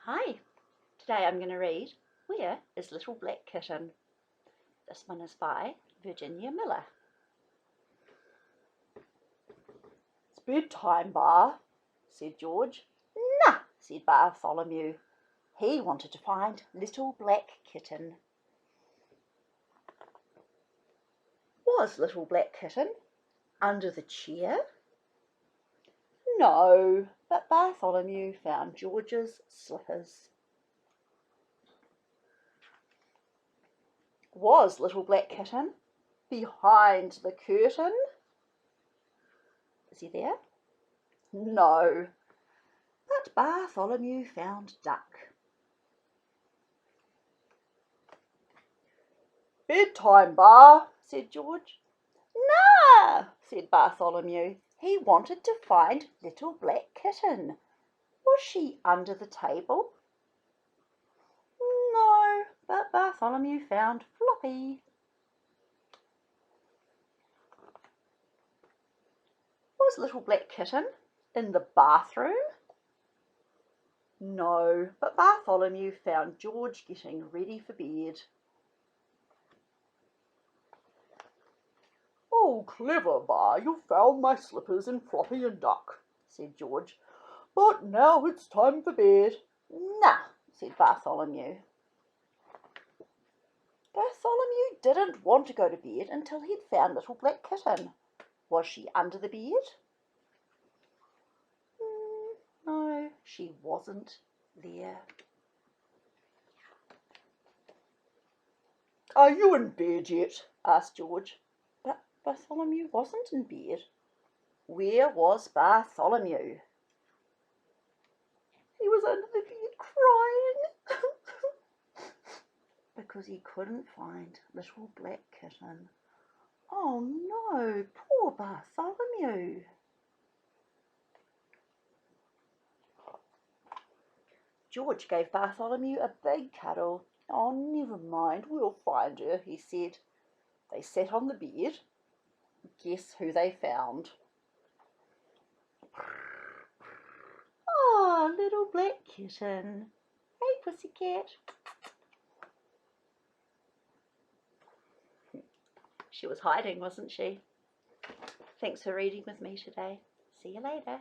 Hi, today I'm going to read Where is Little Black Kitten? This one is by Virginia Miller. It's bedtime, Bar, said George. Nah, said Bartholomew. He wanted to find Little Black Kitten. Was Little Black Kitten under the chair? No, but Bartholomew found George's slippers. Was Little Black Kitten behind the curtain? Is he there? No, but Bartholomew found Duck. Bedtime, Bar, said George. Nah, said Bartholomew. He wanted to find Little Black Kitten. Was she under the table? No, but Bartholomew found Floppy. Was Little Black Kitten in the bathroom? No, but Bartholomew found George getting ready for bed. Oh, clever, Bar, you found my slippers in Floppy and Duck, said George. But now it's time for bed. Nah, said Bartholomew. Bartholomew didn't want to go to bed until he'd found Little Black Kitten. Was she under the bed? No, she wasn't there. Are you in bed yet? Asked George. But Bartholomew wasn't in bed. Where was Bartholomew? He was under the bed crying because he couldn't find Little Black Kitten. Oh no, poor Bartholomew. George gave Bartholomew a big cuddle. Oh, never mind, we'll find her, he said. They sat on the bed. Guess who they found? Oh, Little Black Kitten. Hey, pussycat. She was hiding, wasn't she? Thanks for reading with me today. See you later.